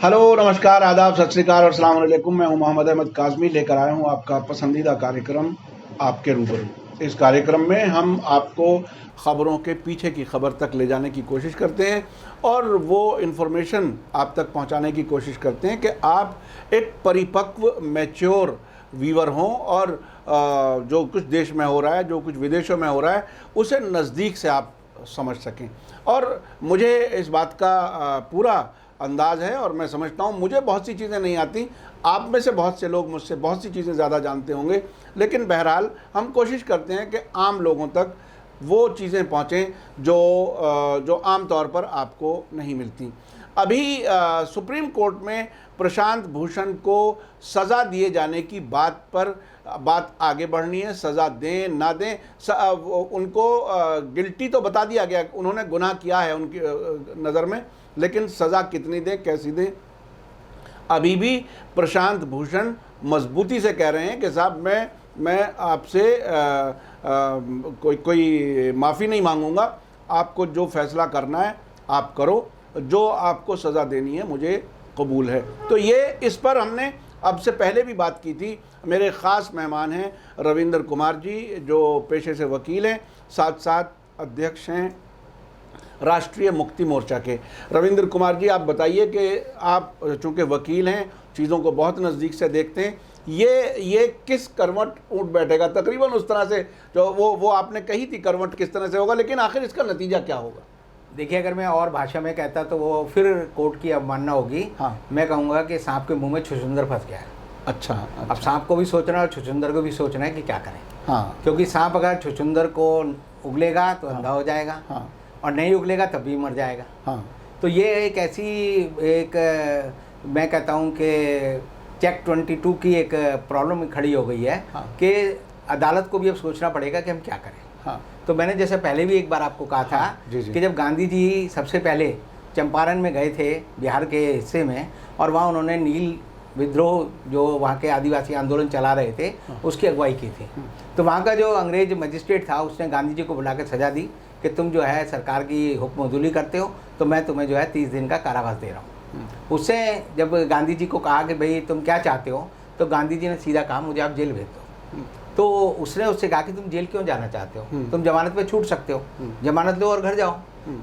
Hello, नमस्कार, आदाब, सत श्री अकाल और अस्सलाम वालेकुम। मैं हूं मोहम्मद अहमद काज़मी, लेकर आया हूं आपका पसंदीदा कार्यक्रम आपके रूबरू। इस कार्यक्रम में हम आपको ख़बरों के पीछे की खबर तक ले जाने की कोशिश करते हैं और वो इन्फॉर्मेशन आप तक पहुंचाने की कोशिश करते हैं कि आप एक परिपक्व मैच्योर व्यूअर हों और जो कुछ देश में हो रहा है, जो कुछ विदेशों में हो रहा है, उसे नज़दीक से आप समझ सकें। और मुझे इस बात का पूरा अंदाज़ है और मैं समझता हूँ मुझे बहुत सी चीज़ें नहीं आती, आप में से बहुत से लोग मुझसे बहुत सी चीज़ें ज़्यादा जानते होंगे, लेकिन बहरहाल हम कोशिश करते हैं कि आम लोगों तक वो चीज़ें पहुँचें जो आम तौर पर आपको नहीं मिलती। अभी सुप्रीम कोर्ट में प्रशांत भूषण को सज़ा दिए जाने की बात आगे बढ़नी है। सज़ा दें ना दें, उनको गिल्टी तो बता दिया गया, उन्होंने गुनाह किया है उनकी नज़र में, लेकिन सज़ा कितनी दें, कैसी दें, अभी भी प्रशांत भूषण मजबूती से कह रहे हैं कि साहब मैं आपसे कोई माफ़ी नहीं मांगूंगा, आपको जो फैसला करना है आप करो, जो आपको सज़ा देनी है मुझे कबूल है। तो ये इस पर हमने अब से पहले भी बात की थी। मेरे ख़ास मेहमान हैं रविंद्र कुमार जी, जो पेशे से वकील हैं, साथ साथ अध्यक्ष हैं राष्ट्रीय मुक्ति मोर्चा के। रविंद्र कुमार जी, आप बताइए कि आप चूँकि वकील हैं, चीज़ों को बहुत नज़दीक से देखते हैं, ये किस करवट उठ बैठेगा? तकरीबन उस तरह से जो वो आपने कही थी करवट किस तरह से होगा, लेकिन आखिर इसका नतीजा क्या होगा? देखिए, अगर मैं और भाषा में कहता तो वो फिर कोर्ट की अवमानना होगी। हाँ। मैं कहूँगा कि सांप के मुंह में छुछुंदर फंस गया है। अच्छा। अब सांप को भी सोचना और छुछुंदर को भी सोचना है कि क्या करें। हाँ। क्योंकि सांप अगर छुछुंदर को उगलेगा तो अंधा हो जाएगा। हाँ। और नहीं उगलेगा तब भी मर जाएगा। हाँ। तो ये एक ऐसी मैं कहता हूँ कि चेक 22 की एक प्रॉब्लम खड़ी हो गई है। हाँ। कि अदालत को भी अब सोचना पड़ेगा कि हम क्या करें। हाँ। तो मैंने जैसे पहले भी एक बार आपको कहा था। हाँ, जी। कि जब गांधी जी सबसे पहले चंपारण में गए थे, बिहार के हिस्से में, और वहाँ उन्होंने नील विद्रोह जो वहाँ के आदिवासी आंदोलन चला रहे थे, उसकी अगुवाई की थी। तो वहाँ का जो अंग्रेज मजिस्ट्रेट था, उसने गांधी जी को बुला कर सज़ा दी कि तुम जो है सरकार की हुक्मदुली करते हो, तो मैं तुम्हें जो है 30 दिन का कारावास दे रहा हूँ। उससे जब गांधी जी को कहा कि भाई तुम क्या चाहते हो, तो गांधी जी ने सीधा कहा मुझे आप जेल भेज दो। तो उसने उससे कहा कि तुम जेल क्यों जाना चाहते हो, तुम जमानत पे छूट सकते हो, जमानत लो और घर जाओ।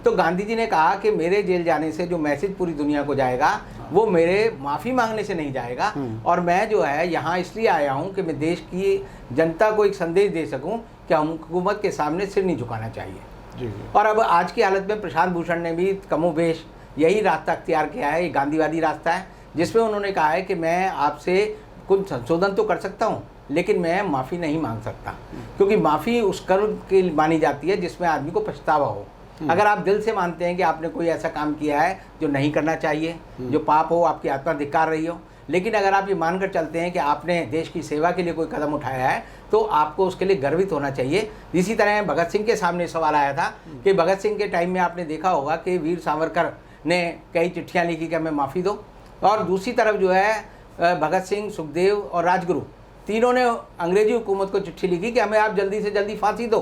तो गांधी जी ने कहा कि मेरे जेल जाने से जो मैसेज पूरी दुनिया को जाएगा वो मेरे माफ़ी मांगने से नहीं जाएगा, और मैं जो है यहाँ इसलिए आया हूँ कि मैं देश की जनता को एक संदेश दे सकूँ कि हुकूमत के सामने सिर नहीं झुकाना चाहिए। जी। और अब आज की हालत में प्रशांत भूषण ने भी कमोबेश यही रास्ता अख्तियार किया है। ये गांधीवादी रास्ता है, जिसमें उन्होंने कहा है कि मैं आपसे कुछ संशोधन तो कर सकता हूँ, लेकिन मैं माफ़ी नहीं मांग सकता, क्योंकि माफ़ी उस कर्म की मानी जाती है जिसमें आदमी को पछतावा हो। अगर आप दिल से मानते हैं कि आपने कोई ऐसा काम किया है जो नहीं करना चाहिए, जो पाप हो, आपकी आत्मा धिक्कार रही हो, लेकिन अगर आप ये मानकर चलते हैं कि आपने देश की सेवा के लिए कोई कदम उठाया है, तो आपको उसके लिए गर्वित होना चाहिए। इसी तरह भगत सिंह के सामने सवाल आया था कि भगत सिंह के टाइम में आपने देखा होगा कि वीर सावरकर ने कई चिट्ठियाँ लिखी कि हमें माफ़ी दो, और दूसरी तरफ जो है भगत सिंह, सुखदेव और राजगुरु तीनों ने अंग्रेजी हुकूमत को चिट्ठी लिखी कि हमें आप जल्दी से जल्दी फांसी दो,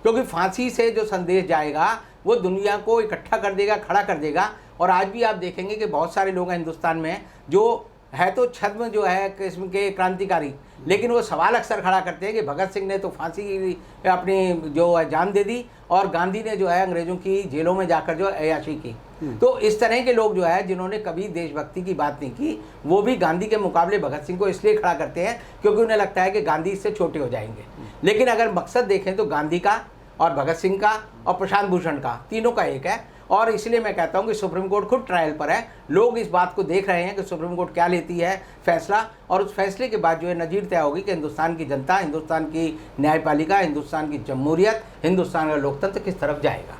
क्योंकि फांसी से जो संदेश जाएगा वो दुनिया को इकट्ठा कर देगा, खड़ा कर देगा। और आज भी आप देखेंगे कि बहुत सारे लोग हैं हिंदुस्तान में जो है तो छद्म जो है किस्म के क्रांतिकारी, लेकिन वो सवाल अक्सर खड़ा करते हैं कि भगत सिंह ने तो फांसी अपनी जो जान दे दी, और गांधी ने जो है अंग्रेज़ों की जेलों में जाकर जो अय्याशी की। तो इस तरह के लोग जो है जिन्होंने कभी देशभक्ति की बात नहीं की, वो भी गांधी के मुकाबले भगत सिंह को इसलिए खड़ा करते हैं क्योंकि उन्हें लगता है कि गांधी इससे छोटे हो जाएंगे। लेकिन अगर मकसद देखें तो गांधी का और भगत सिंह का और प्रशांत भूषण का, तीनों का एक है। और इसलिए मैं कहता हूं कि सुप्रीम कोर्ट खुद ट्रायल पर है। लोग इस बात को देख रहे हैं कि सुप्रीम कोर्ट क्या लेती है फैसला, और उस फैसले के बाद जो है नज़ीर तय होगी कि हिंदुस्तान की जनता, हिंदुस्तान की न्यायपालिका, हिंदुस्तान की जमहूरियत, हिंदुस्तान का लोकतंत्र किस तरफ जाएगा।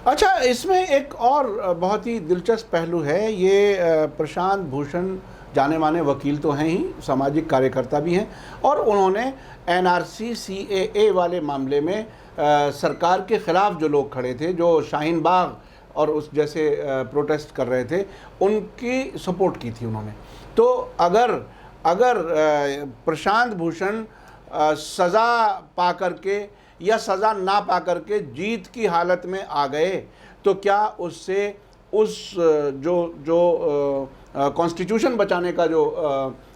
अच्छा, इसमें एक और बहुत ही दिलचस्प पहलू है। ये प्रशांत भूषण जाने माने वकील तो हैं ही, सामाजिक कार्यकर्ता भी हैं, और उन्होंने NRC CAA वाले मामले में सरकार के ख़िलाफ़ जो लोग खड़े थे, जो शाहीन बाग और उस जैसे प्रोटेस्ट कर रहे थे, उनकी सपोर्ट की थी उन्होंने। तो अगर प्रशांत भूषण सज़ा पा करके या सज़ा ना पा करके जीत की हालत में आ गए, तो क्या उससे उस जो कॉन्स्टिट्यूशन बचाने का जो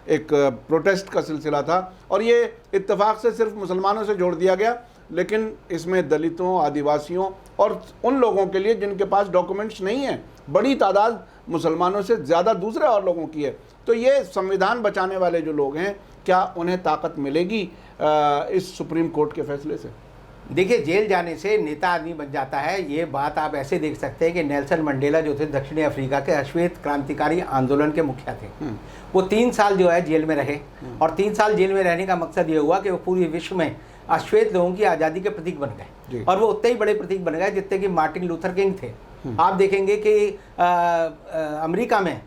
एक प्रोटेस्ट का सिलसिला था, और ये इत्तेफाक से सिर्फ मुसलमानों से जोड़ दिया गया, लेकिन इसमें दलितों, आदिवासियों और उन लोगों के लिए जिनके पास डॉक्यूमेंट्स नहीं हैं, बड़ी तादाद मुसलमानों से ज़्यादा दूसरे और लोगों की है। तो ये संविधान बचाने वाले जो लोग हैं, क्या उन्हें ताकत मिलेगी इस सुप्रीम कोर्ट के फैसले से? देखिए, जेल जाने से नेता आदमी बन जाता है, ये बात आप ऐसे देख सकते हैं कि नेल्सन मंडेला जो थे दक्षिणी अफ्रीका के अश्वेत क्रांतिकारी आंदोलन के मुखिया थे, वो 3 साल जो है जेल में रहे, और 3 साल जेल में रहने का मकसद ये हुआ कि वो पूरे विश्व में अश्वेत लोगों की आज़ादी के प्रतीक बन गए, और वो उतने ही बड़े प्रतीक बन गए जितने कि मार्टिन लूथर किंग थे। आप देखेंगे कि अमेरिका में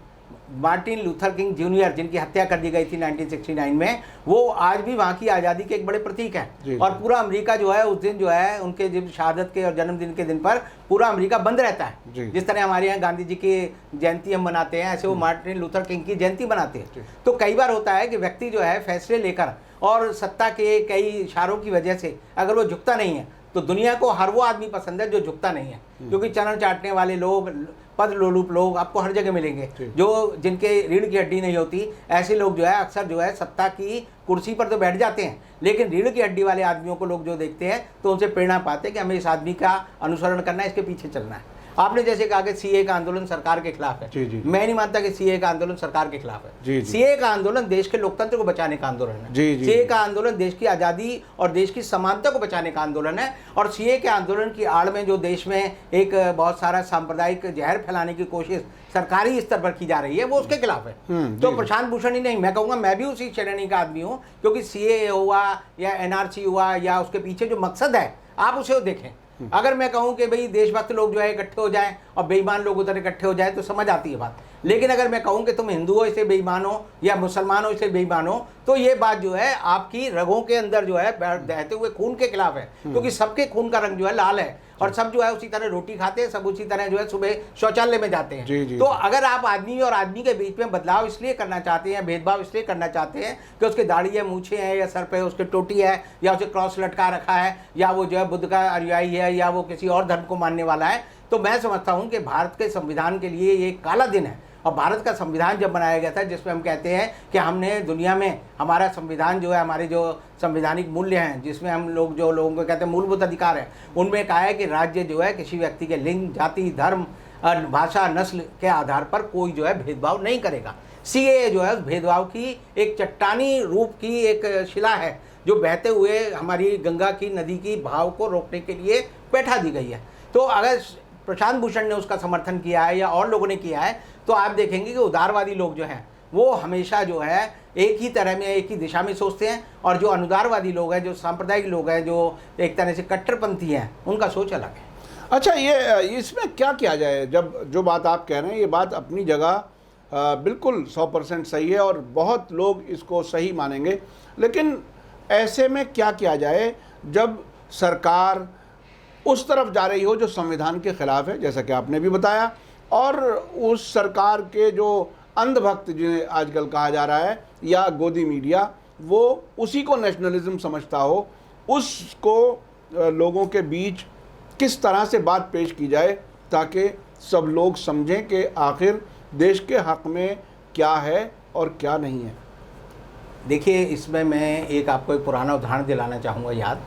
मार्टिन लूथर किंग जूनियर, जिनकी हत्या कर दी गई थी 1969 में, वो आज भी वहाँ की आज़ादी के एक बड़े प्रतीक हैं, और पूरा अमेरिका जो है उस दिन जो है उनके जब शहादत के और जन्मदिन के दिन पर पूरा अमेरिका बंद रहता है। जिस तरह हमारे यहाँ गांधी जी की जयंती हम मनाते हैं, ऐसे वो मार्टिन लूथर किंग की जयंती मनाते हैं। तो कई बार होता है कि व्यक्ति जो है फैसले लेकर और सत्ता के कई इशारों की वजह से अगर वो झुकता नहीं है, तो दुनिया को हर वो आदमी पसंद है जो झुकता नहीं है, क्योंकि चरण चाटने वाले लोग, पद लोलुप लोग आपको हर जगह मिलेंगे, जो जिनके रीढ़ की हड्डी नहीं होती, ऐसे लोग जो है अक्सर जो है सत्ता की कुर्सी पर तो बैठ जाते हैं, लेकिन रीढ़ की हड्डी वाले आदमियों को लोग जो देखते हैं तो उनसे प्रेरणा पाते हैं कि हमें इस आदमी का अनुसरण करना है, इसके पीछे चलना है। आपने जैसे कहा कि सीए का आंदोलन सरकार के खिलाफ है, मैं नहीं मानता कि सीए का आंदोलन सरकार के खिलाफ है। सीए का आंदोलन देश के लोकतंत्र को बचाने का आंदोलन है। सीए का आंदोलन देश की आज़ादी और देश की समानता को बचाने का आंदोलन है, और सीए के आंदोलन की आड़ में जो देश में एक बहुत सारा सांप्रदायिक जहर फैलाने की कोशिश सरकारी स्तर पर की जा रही है, वो उसके खिलाफ है। तो प्रशांत भूषण ही नहीं, मैं कहूँगा मैं भी उसी श्रेणी का आदमी हूँ, क्योंकि सीए हुआ या एनआरसी हुआ या उसके पीछे जो मकसद है आप उसे देखें। अगर मैं कहूं कि भाई देशभक्त लोग जो है इकट्ठे हो जाएं और बेईमान लोग उधर इकट्ठे हो जाएं तो समझ आती है बात, लेकिन अगर मैं कहूं कि तुम हिंदू हो इसलिए बेईमान हो या मुसलमान हो इसलिए बेईमान हो, तो ये बात जो है आपकी रगों के अंदर जो है बहते हुए खून के खिलाफ है, क्योंकि सबके खून का रंग जो है लाल है, और सब जो है उसी तरह रोटी खाते हैं, सब उसी तरह जो है सुबह शौचालय में जाते हैं। तो अगर आप आदमी और आदमी के बीच में बदलाव इसलिए करना चाहते हैं, भेदभाव इसलिए करना चाहते हैं कि उसके दाढ़ी है, मूछें हैं, या सर पे उसके टोटी है, या उसे क्रॉस लटका रखा है, या वो जो है बुद्ध का अनुयायी है, या वो किसी और धर्म को मानने वाला है, तो मैं समझता हूँ कि भारत के संविधान के लिए ये काला दिन है। और भारत का संविधान जब बनाया गया था, जिसमें हम कहते हैं कि हमने दुनिया में हमारा संविधान जो है, हमारे जो संवैधानिक मूल्य हैं, जिसमें हम लोग जो लोगों को कहते हैं मूलभूत अधिकार है, उनमें कहा है कि राज्य जो है किसी व्यक्ति के लिंग, जाति, धर्म, भाषा, नस्ल के आधार पर कोई जो है भेदभाव नहीं करेगा। सीएए जो है उस भेदभाव की एक चट्टानी रूप की एक शिला है, जो बहते हुए हमारी गंगा की नदी की भाव को रोकने के लिए बैठा दी गई है। तो अगर प्रशांत भूषण ने उसका समर्थन किया है या और लोगों ने किया है, तो आप देखेंगे कि उदारवादी लोग जो हैं वो हमेशा जो है एक ही तरह में, एक ही दिशा में सोचते हैं, और जो अनुदारवादी लोग हैं, जो सांप्रदायिक लोग हैं, जो एक तरह से कट्टरपंथी हैं, उनका सोच अलग है। अच्छा, ये इसमें क्या किया जाए? जब जो बात आप कह रहे हैं, ये बात अपनी जगह बिल्कुल 100% सही है और बहुत लोग इसको सही मानेंगे, लेकिन ऐसे में क्या किया जाए जब सरकार उस तरफ जा रही हो जो संविधान के खिलाफ है, जैसा कि आपने भी बताया, और उस सरकार के जो अंधभक्त जिन्हें आजकल कहा जा रहा है, या गोदी मीडिया, वो उसी को नेशनलिज्म समझता हो, उसको लोगों के बीच किस तरह से बात पेश की जाए ताकि सब लोग समझें कि आखिर देश के हक में क्या है और क्या नहीं है? देखिए, इसमें मैं आपको एक पुराना उदाहरण दिलाना चाहूँगा याद,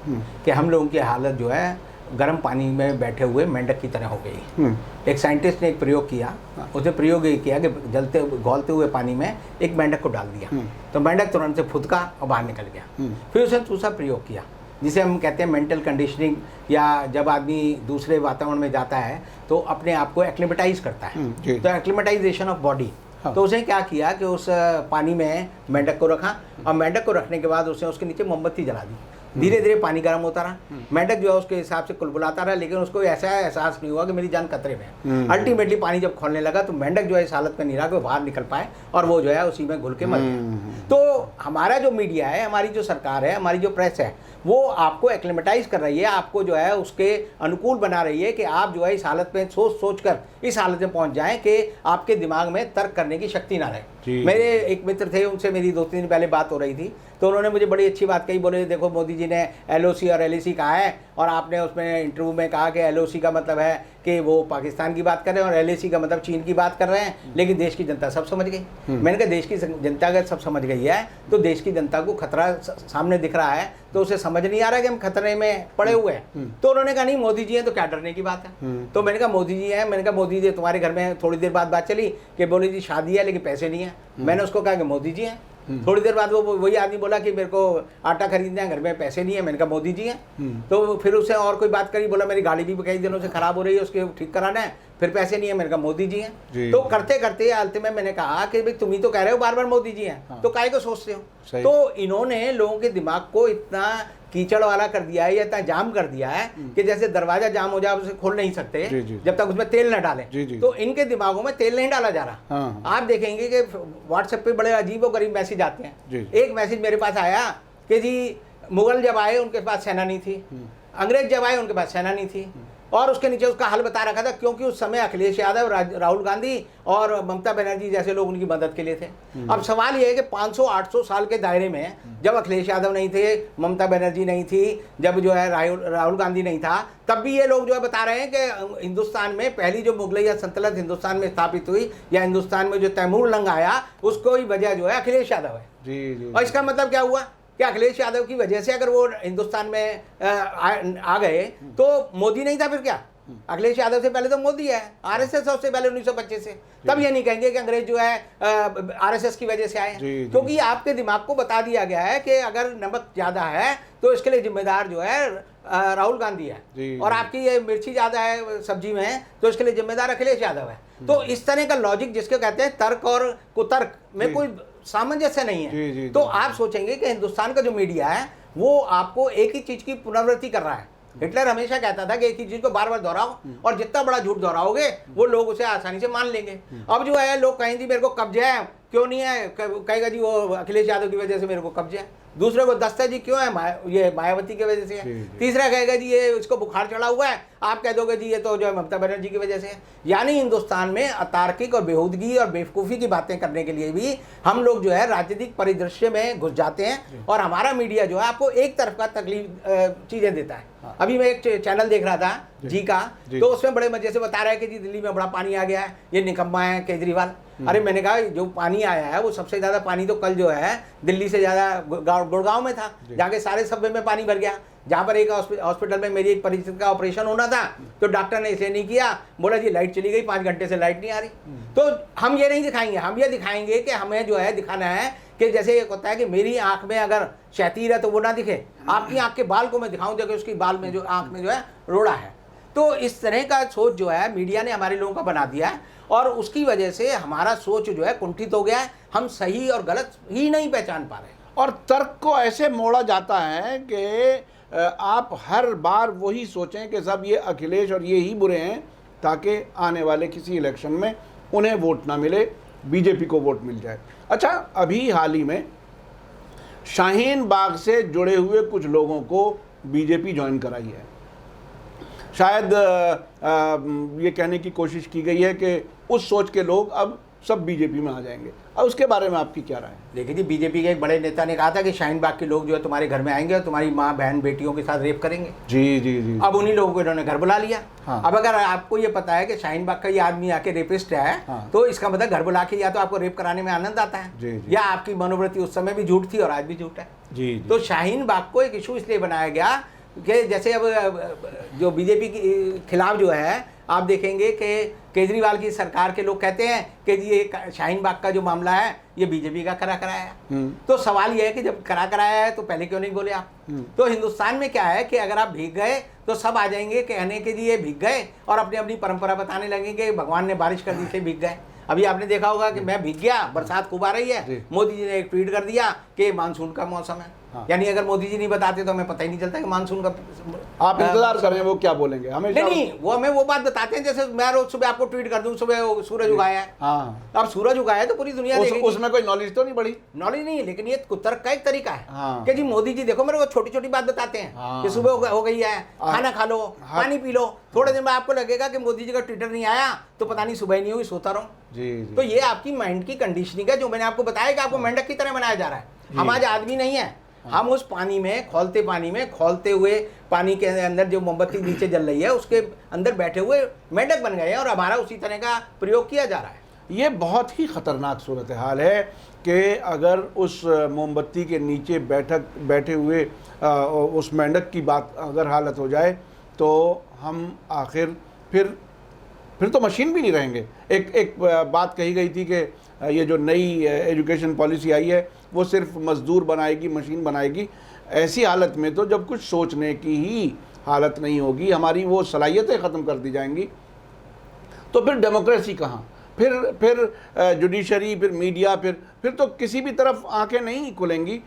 कि हम लोगों की हालत जो है गर्म पानी में बैठे हुए मेंढक की तरह हो गई। एक साइंटिस्ट ने एक प्रयोग किया, उसने प्रयोग ये किया कि घोलते हुए पानी में एक मेंढक को डाल दिया, तो मेंढक तुरंत से फुदका और बाहर निकल गया। फिर उसने दूसरा प्रयोग किया, जिसे हम कहते हैं मेंटल कंडीशनिंग, या जब आदमी दूसरे वातावरण में जाता है तो अपने आप को एक्लिमेटाइज करता है, तो एक्लिमेटाइजेशन ऑफ बॉडी। तो उसने क्या किया कि उस पानी में मेंढक को रखा, और मेंढक को रखने के बाद उसने उसके नीचे मोमबत्ती जला दी। धीरे धीरे पानी गर्म होता रहा, मेंढक जो है उसके हिसाब से कुलबुलाता रहा, लेकिन उसको ऐसा एहसास नहीं हुआ कि मेरी जान खतरे में है। अल्टीमेटली पानी जब खोलने लगा तो मेंढक जो है इस हालत में नहीं रहा कि वो बाहर निकल पाए, और वो जो है उसी में घुल के मर गया। तो हमारा जो मीडिया है, हमारी जो सरकार है, हमारी जो प्रेस है, वो आपको एक्लिमेटाइज कर रही है, आपको जो है उसके अनुकूल बना रही है कि आप जो है इस हालत में सोच कर इस हालत में पहुंच जाएं कि आपके दिमाग में तर्क करने की शक्ति ना रहे। मेरे एक मित्र थे, उनसे मेरी 2-3 दिन पहले बात हो रही थी, तो उन्होंने मुझे बड़ी अच्छी बात कही, बोले देखो मोदी जी ने LOC और LAC कहा है और आपने उसमें इंटरव्यू में कहा कि LOC का मतलब है कि वो पाकिस्तान की बात कर रहे हैं और LAC का मतलब चीन की बात कर रहे हैं, लेकिन देश की जनता सब समझ गई। मैंने कहा देश की जनता अगर सब समझ गई है तो देश की जनता को खतरा सामने दिख रहा है तो उसे समझ नहीं आ रहा है कि हम खतरे में पड़े हुए हैं। तो उन्होंने कहा नहीं मोदी जी हैं तो क्या डरने की बात है। तो मैंने कहा मोदी जी हैं, मैंने कहा मोदी जी तुम्हारे घर में थोड़ी देर बाद बात चली कि बोले जी शादी है लेकिन पैसे नहीं है। मैंने उसको कहा कि मोदी जी हैं। थोड़ी देर बाद वो वही आदमी बोला कि मेरे को आटा खरीदना है, घर में पैसे नहीं है। मैंने कहा मोदी जी हैं। तो फिर उससे और कोई बात करी, बोला मेरी गाड़ी भी कई दिनों से खराब हो रही है, उसके ठीक कराना है, फिर पैसे नहीं है। मैंने कहा मोदी जी हैं। तो करते करते अंत में मैंने कहा कि भाई तुम ही तो कह रहे हो बार बार मोदी जी हैं, तो काहे को सोचते हो। तो इन्होंने लोगों के दिमाग को इतना कीचड़ वाला कर दिया है या इतना जाम कर दिया है कि जैसे दरवाजा जाम हो जाए उसे खोल नहीं सकते जब तक उसमें तेल न डालें। तो इनके दिमागों में तेल नहीं डाला जा रहा। आप देखेंगे कि व्हाट्सएप पे बड़े अजीब और गरीब मैसेज आते हैं। एक मैसेज मेरे पास आया कि जी मुगल जब आए उनके पास सेना नहीं थी, अंग्रेज जब आए उनके पास सेना नहीं थी, और उसके नीचे उसका हल बता रखा था क्योंकि उस समय अखिलेश यादव, राहुल गांधी और ममता बनर्जी जैसे लोग उनकी मदद के लिए थे। अब सवाल यह है कि 500-800 साल के दायरे में जब अखिलेश यादव नहीं थे, ममता बनर्जी नहीं थी, जब जो है राहुल गांधी नहीं था, तब भी ये लोग जो है बता रहे हैं कि हिंदुस्तान में पहली जो मुगलैया सल्तनत हिंदुस्तान में स्थापित हुई या हिंदुस्तान में जो तैमूर लंग आया उसको ही वजह जो है अखिलेश यादव है। और इसका मतलब क्या हुआ कि अखिलेश यादव की वजह से अगर वो हिंदुस्तान में आ गए तो मोदी नहीं था, फिर क्या? अखिलेश यादव से पहले तो मोदी है, RSS सबसे पहले 1925 से। तब ये नहीं कहेंगे कि अंग्रेज जो है RSS की वजह से आए, क्योंकि आपके दिमाग को बता दिया गया है कि अगर नमक ज्यादा है तो इसके लिए जिम्मेदार जो है राहुल गांधी है, और आपकी ये मिर्ची ज्यादा है सब्जी में तो इसके लिए जिम्मेदार अखिलेश यादव है। तो इस तरह का लॉजिक जिसको कहते हैं तर्क और कुतर्क में कोई सामंजस्य नहीं है। तो आप सोचेंगे कि हिंदुस्तान का जो मीडिया है वो आपको एक ही चीज की पुनरावृत्ति कर रहा है। हिटलर हमेशा कहता था कि एक ही चीज को बार बार दोहराओ और जितना बड़ा झूठ दोहराओगे वो लोग उसे आसानी से मान लेंगे। अब जो है लोग कहेंगे मेरे को कब्जा है, क्यों नहीं है, कहेगा जी वो अखिलेश यादव की वजह से मेरे को कब्जा है। दूसरे को दस्ता जी क्यों है, ये मायावती की वजह से है। तीसरा कहेगा जी ये इसको बुखार चढ़ा हुआ है, आप कह दोगे जी ये तो जो है ममता बनर्जी की वजह से है। यानी हिंदुस्तान में अतार्किक और बेहूदगी और बेवकूफ़ी की बातें करने के लिए भी हम लोग जो है राजनीतिक परिदृश्य में घुस जाते हैं, और हमारा मीडिया जो है आपको एक तरफ का तकलीफ चीज़ें देता है। अभी मैं एक चैनल देख रहा था जी का, तो उसमें बड़े मजे से बता रहा है कि जी दिल्ली में बड़ा पानी आ गया है, ये निकम्मा है केजरीवाल। अरे मैंने कहा जो पानी आया है वो सबसे ज्यादा पानी तो कल जो है दिल्ली से ज्यादा गुड़गांव में था, जाके सारे सब्वे में पानी भर गया। जहाँ पर एक हॉस्पिटल में मेरी एक परिचित का ऑपरेशन होना था तो डॉक्टर ने इसे नहीं किया, बोला जी लाइट चली गई, 5 घंटे से लाइट नहीं आ रही। तो हम ये नहीं दिखाएंगे, हम ये दिखाएंगे कि हमें जो है दिखाना है कि जैसे एक होता है कि मेरी आंख में अगर शैतीर है तो वो ना दिखे, आपकी आंख के बाल को मैं दिखाऊं देखो उसकी बाल में जो आंख में जो है रोड़ा है। तो इस तरह का सोच जो है मीडिया ने हमारे लोगों का बना दिया है, और उसकी वजह से हमारा सोच जो है कुंठित हो गया है, हम सही और गलत ही नहीं पहचान पा रहे। और तर्क को ऐसे मोड़ा जाता है कि आप हर बार वही सोचें कि सब ये अखिलेश और ये ही बुरे हैं ताकि आने वाले किसी इलेक्शन में उन्हें वोट ना मिले, बीजेपी को वोट मिल जाए। अच्छा, अभी हाल ही में शाहीन बाग से जुड़े हुए कुछ लोगों को बीजेपी ज्वाइन कराई है। शायद ये कहने की कोशिश की गई है कि उस सोच के लोग अब सब बीजेपी में आ जाएंगे। अब उसके बारे में आपकी क्या राय है? देखिए जी, बीजेपी के एक बड़े नेता ने कहा था कि शाहीन बाग के लोग जो है तुम्हारे घर में आएंगे और तुम्हारी माँ बहन बेटियों के साथ रेप करेंगे। जी जी जी। अब उन्हीं लोगों को इन्होंने घर बुला लिया। हाँ। अब अगर आपको ये पता है कि शाहीन बाग का ये आदमी आके रेपिस्ट है, हाँ, तो इसका मतलब घर बुला के या तो आपको रेप कराने में आनंद आता है, जी, जी, या आपकी मनोवृत्ति उस समय भी झूठ थी और आज भी झूठ है। जी। तो शाहीन बाग को एक इशू इसलिए बनाया गया कि जैसे अब जो बीजेपी के खिलाफ जो है आप देखेंगे कि केजरीवाल की सरकार के लोग कहते हैं कि ये शाहीन बाग का जो मामला है ये बीजेपी का करा कराया है। तो सवाल ये है कि जब करा कराया है तो पहले क्यों नहीं बोले आप? तो हिंदुस्तान में क्या है कि अगर आप भीग गए तो सब आ जाएंगे कहने के लिए भीग गए और अपनी अपनी परंपरा बताने लगेंगे, भगवान ने बारिश कर दी से भीग गए। अभी आपने देखा होगा कि मैं भीग गया, बरसात खूब आ रही है, मोदी जी ने एक ट्वीट कर दिया कि मानसून का मौसम है। हाँ। यानी अगर मोदी जी नहीं बताते तो हमें पता ही नहीं चलता कि मानसून का। आप इंतजार करें वो क्या बोलेंगे हमेशा। नहीं, वो हमें वो बात बताते हैं जैसे मैं रोज सुबह आपको ट्वीट कर दूं सुबह सूरज उगाया है। हाँ। अब सूरज उगाया है तो पूरी दुनिया देखेगी। उसमें कोई नॉलेज तो नहीं बढ़ी? नॉलेज नहीं, लेकिन ये कुतर्क का एक तरीका है। हाँ। कि जी मोदी जी देखो मेरे को छोटी छोटी बात बताते हैं। हाँ। कि सुबह हो गई है, खाना खा लो, पानी पी लो, थोड़े दिन में आपको लगेगा कि मोदी जी का ट्विटर नहीं आया तो पता नहीं सुबह नहीं हुई, सोता रहूं। जी। तो ये आपकी माइंड की कंडीशनिंग है जो मैंने आपको बताया कि आपको मेंढक की तरह बनाया जा रहा है। हम आज आदमी नहीं है। हम उस पानी में, खौलते पानी में, खौलते हुए पानी के अंदर जो मोमबत्ती नीचे जल रही है उसके अंदर बैठे हुए मेंढक बन गए हैं और हमारा उसी तरह का प्रयोग किया जा रहा है। ये बहुत ही ख़तरनाक सूरत हाल है कि अगर उस मोमबत्ती के नीचे बैठे हुए उस मेंढक की बात अगर हालत हो जाए तो हम आखिर फिर तो मशीन भी नहीं रहेंगे। एक बात कही गई थी कि ये जो नई एजुकेशन पॉलिसी आई है वो सिर्फ मज़दूर बनाएगी, मशीन बनाएगी। ऐसी हालत में तो जब कुछ सोचने की ही हालत नहीं होगी, हमारी वो सलाहियतें ख़त्म कर दी जाएंगी, तो फिर डेमोक्रेसी कहाँ, फिर जुडिशरी, फिर मीडिया, फिर तो किसी भी तरफ आंखें नहीं खुलेंगी।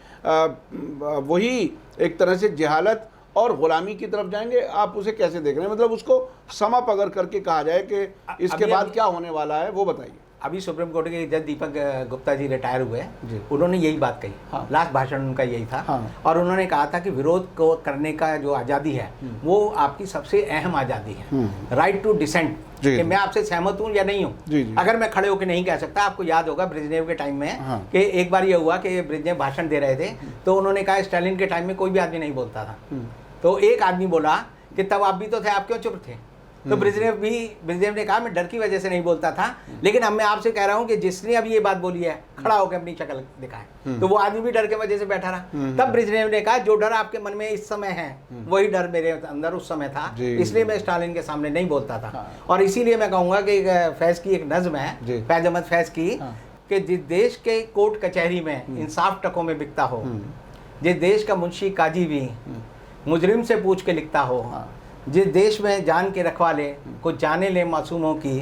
वही एक तरह से जहालत और ग़ुलामी की तरफ जाएंगे। आप उसे कैसे देख रहे हैं? मतलब उसको समा पगर करके कहा जाए कि इसके बाद क्या होने वाला है, वो बताइए। अभी सुप्रीम कोर्ट के जज दीपक गुप्ता जी रिटायर हुए हैं, उन्होंने यही बात कही। हाँ। लास्ट भाषण उनका यही था। हाँ। और उन्होंने कहा था कि विरोध को करने का जो आज़ादी है वो आपकी सबसे अहम आज़ादी है, राइट टू डिसेंट, कि मैं आपसे सहमत हूँ या नहीं हूँ। अगर मैं खड़े होकर नहीं कह सकता, आपको याद होगा ब्रेजनेव के टाइम में कि एक बार ये हुआ कि ब्रेजनेव भाषण दे रहे थे तो उन्होंने कहा स्टालिन के टाइम में कोई भी आदमी नहीं बोलता था, तो एक आदमी बोला कि तब आप भी तो थे, आप क्यों चुप थे? तो ब्रेजनेव ने कहा मैं डर की वजह से नहीं बोलता था, लेकिन अब मैं आपसे कह रहा हूँ कि जिसने अभी ये बात बोली है खड़ा होकर अपनी शक्ल दिखाए, तो वो आदमी भी डर के वजह से बैठा रहा। तब ब्रेजनेव ने कहा जो डर आपके मन में इस समय है वही डर मेरे अंदर उस समय था, इसलिए मैं स्टालिन के सामने नहीं बोलता था। और इसीलिए मैं कहूँगा कि फैज़ की एक नज़्म है, फैज़ अहमद फैज़ की, कि जिस देश के कोर्ट कचहरी में इंसाफ टकों में बिकता हो, जिस देश का मुंशी काजी भी मुजरिम से पूछ के लिखता हो, जिस देश में जान के रखवाले को जाने ले मासूमों की,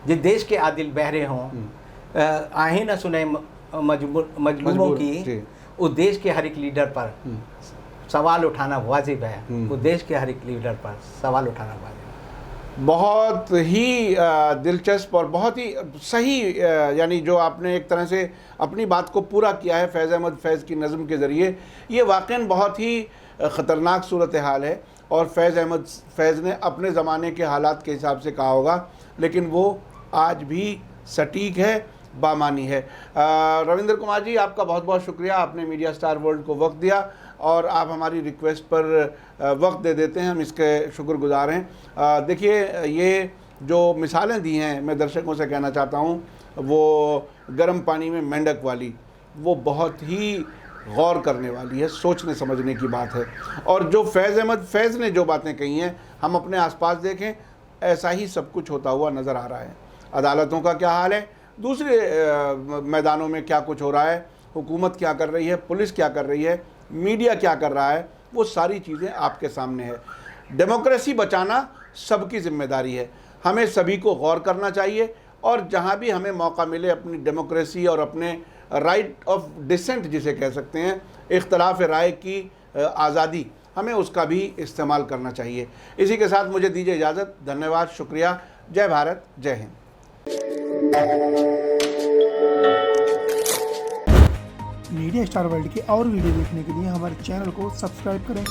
जिस देश के आदिल बहरे हों आहें न सुने मजलूमों की, उस देश के हर एक लीडर पर सवाल उठाना वाजिब है। उस देश के हर एक लीडर पर सवाल उठाना वाजिब है। बहुत ही दिलचस्प और बहुत ही सही, यानी जो आपने एक तरह से अपनी बात को पूरा किया है फैज़ अहमद फैज़ की नज़म के ज़रिए। ये वाक़ई बहुत ही ख़तरनाक सूरत हाल है और फैज़ अहमद फैज़ ने अपने ज़माने के हालात के हिसाब से कहा होगा, लेकिन वो आज भी सटीक है, बामानी है। रविंद्र कुमार जी, आपका बहुत बहुत शुक्रिया, आपने मीडिया स्टार वर्ल्ड को वक्त दिया और आप हमारी रिक्वेस्ट पर वक्त दे देते हैं, हम इसके शुक्रगुजार हैं। देखिए, ये जो मिसालें दी हैं, मैं दर्शकों से कहना चाहता हूँ, वो गर्म पानी में मेंढक वाली, वो बहुत ही गौर करने वाली है, सोचने समझने की बात है। और जो फैज़ अहमद फैज़ ने जो बातें कही हैं, हम अपने आसपास देखें, ऐसा ही सब कुछ होता हुआ नज़र आ रहा है। अदालतों का क्या हाल है, दूसरे मैदानों में क्या कुछ हो रहा है, हुकूमत क्या कर रही है, पुलिस क्या कर रही है, मीडिया क्या कर रहा है, वो सारी चीज़ें आपके सामने है। डेमोक्रेसी बचाना सबकी ज़िम्मेदारी है, हमें सभी को गौर करना चाहिए और जहाँ भी हमें मौका मिले अपनी डेमोक्रेसी और अपने राइट ऑफ डिसेंट जिसे कह सकते हैं, इख्तलाफ राय की आज़ादी, हमें उसका भी इस्तेमाल करना चाहिए। इसी के साथ मुझे दीजिए इजाज़त। धन्यवाद, शुक्रिया, जय भारत, जय हिंद। मीडिया स्टार वर्ल्ड के और वीडियो देखने के लिए हमारे चैनल को सब्सक्राइब करें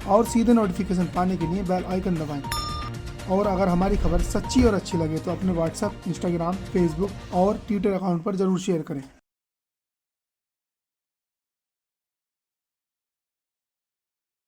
और सीधे नोटिफिकेशन पाने के लिए बेल आइकन दबाएं। और अगर हमारी खबर सच्ची और अच्छी लगे तो अपने व्हाट्सएप, इंस्टाग्राम, फेसबुक और ट्विटर अकाउंट पर ज़रूर शेयर करें।